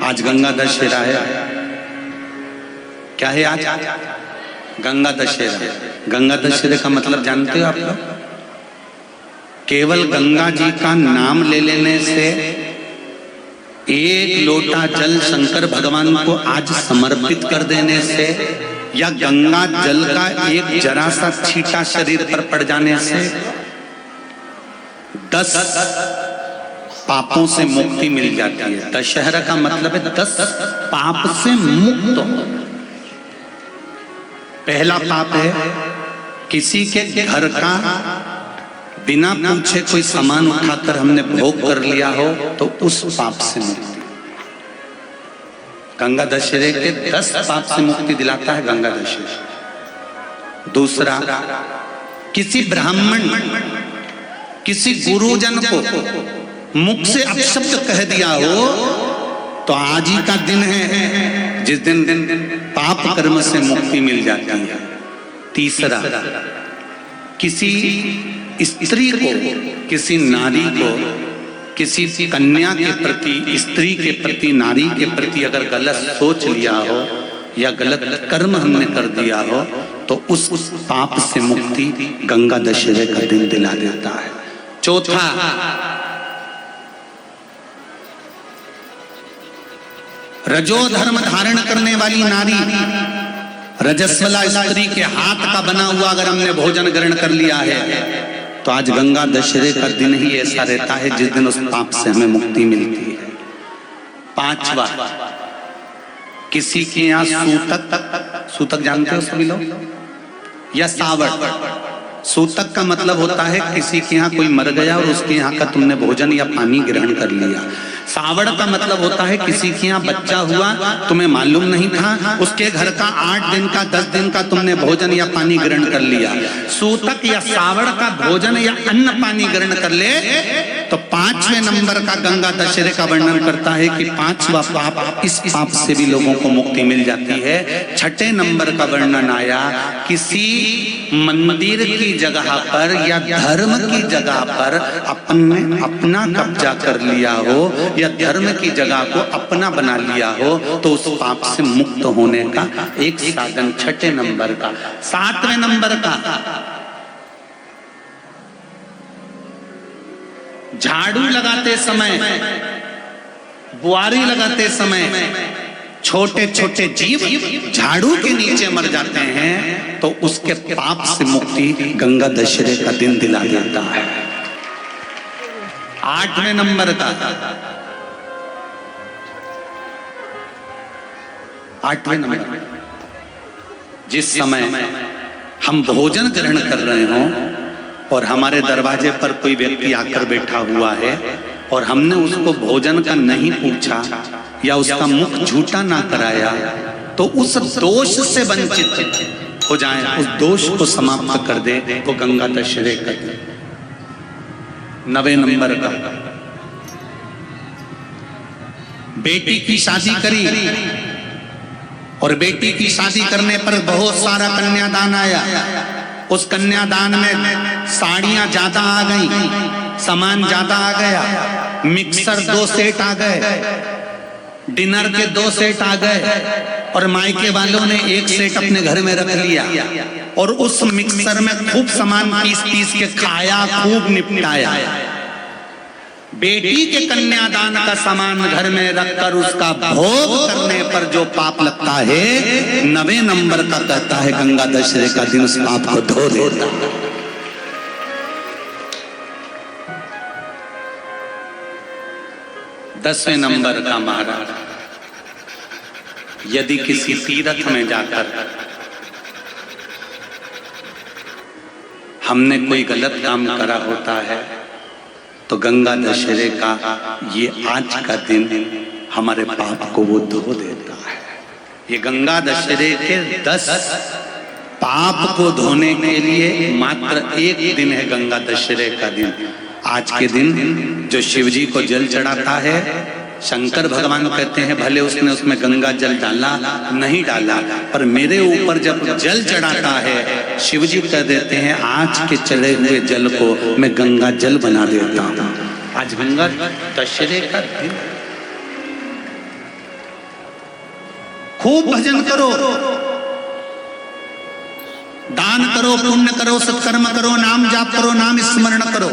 आज गंगा दशहरा है। क्या है आज? गंगा दशहरा। गंगा दशहरे का मतलब जानते हो आप लोग? केवल गंगा जी का नाम ले लेने से, एक लोटा जल शंकर भगवान को आज समर्पित कर देने से, या गंगा जल का एक जरा सा छींटा शरीर पर पड़ जाने से 10 पापों से मुक्ति मिल जाती है। दशहरा का मतलब है 10 पाप से मुक्त हो। पहला पाप है किसी के घर का बिना पूछे कोई सामान उठाकर हमने भोग कर लिया हो तो उस पाप से मुक्ति। गंगा दशहरे के 10 पाप से मुक्ति दिलाता है गंगा दशहरा। दूसरा, किसी ब्राह्मण किसी गुरुजन को मुख से अपशब्द कह दिया हो तो आज ही का दिन है जिस दिन पाप कर्म से मुक्ति मिल जाती है। तीसरा, किसी स्त्री को, किसी नारी को, किसी कन्या के प्रति, स्त्री के प्रति, नारी के प्रति अगर गलत सोच लिया हो या गलत कर्म हमने कर दिया हो तो उस पाप से मुक्ति गंगा दशहरे का दिन दिला देता है। चौथा, रजो धर्म धारण करने वाली नारी, रजस्वला स्त्री के हाथ का बना हुआ अगर हमने भोजन ग्रहण कर लिया है तो आज गंगा दशहरे का दिन ही ऐसा रहता है जिस दिन उस पाप से हमें मुक्ति मिलती है। पांचवा, किसी के यहाँ सूतक जानते हो सभी लोग, या सावड़। सूतक का मतलब होता है किसी के यहाँ कोई मर गया और उसके यहाँ का तुमने भोजन या पानी ग्रहण कर लिया। सावड़ का मतलब होता है किसी के यहाँ बच्चा हुआ, तुम्हें मालूम नहीं था, उसके घर का 8 दिन का 10 दिन का तुमने भोजन या पानी ग्रहण कर लिया। सूतक या सावड़ का भोजन या अन्न पानी ग्रहण कर ले तो 5वें नंबर का गंगा दशहरे का वर्णन करता है कि 5वां पाप, इस पाप से भी लोगों को मुक्ति मिल जाती है। 6ठे नंबर का वर्णन आया, किसी मंदिर की जगह पर या धर्म की जगह पर अपना कब्जा कर लिया हो या धर्म की जगह को अपना बना लिया हो तो उस पाप से मुक्त होने का एक साधन 6ठे नंबर का। 7वें नंबर का, झाड़ू लगाते समय, बुआरी लगाते समय छोटे छोटे जीव झाड़ू के नीचे मर जाते हैं तो उसके पाप से मुक्ति गंगा दशहरे का दिन दिला देता है। 8वें नंबर का, 8वें नंबर, जिस समय हम भोजन ग्रहण कर रहे हों और हमारे दरवाजे पर कोई व्यक्ति आकर बैठा हुआ है और हमने उसको भोजन का नहीं पूछा या उसका मुख झूठा ना कराया तो उस दोष से वंचित हो जाए, उस दोष को समाप्त कर दे तो गंगा दशहरे का। 9वें नंबर का, बेटी की शादी करी और बेटी की शादी करने पर बहुत सारा कन्यादान आया। उस कन्यादान में साड़ियां ज्यादा आ गई, सामान ज्यादा आ गया, मिक्सर 2 सेट आ गए, डिनर के 2 सेट आ गए और मायके वालों ने 1 सेट अपने घर में रख लिया और उस मिक्सर में खूब सामान पीस के खाया, खूब निपटाया। बेटी के कन्यादान का सामान घर में रखकर उसका भोग करने पर जो पाप लगता है 9वें नंबर का कहता है गंगा दशहरे का दिन उस पाप को धो देता है। 10वें नंबर का महाराज, यदि किसी तीर्थ में जाकर हमने कोई गलत काम करा होता है तो गंगा दशहरे का ये आज का दिन हमारे पाप को वो धो देता है। ये गंगा दशहरे के 10 पाप को धोने के लिए मात्र एक दिन है गंगा दशहरे का दिन। आज के दिन जो शिव जी को जल चढ़ाता है, शंकर भगवान कहते हैं भले उसने उसमें गंगा जल डाला नहीं डाला, पर मेरे ऊपर जब जल चढ़ाता है शिव जी कह देते हैं आज के चढ़े हुए जल को मैं गंगा जल बना देता हूँ। आज गंगा दशहरे का दिन खूब भजन करो, दान करो, पुण्य करो, सत्कर्म करो, नाम जाप करो, नाम स्मरण करो।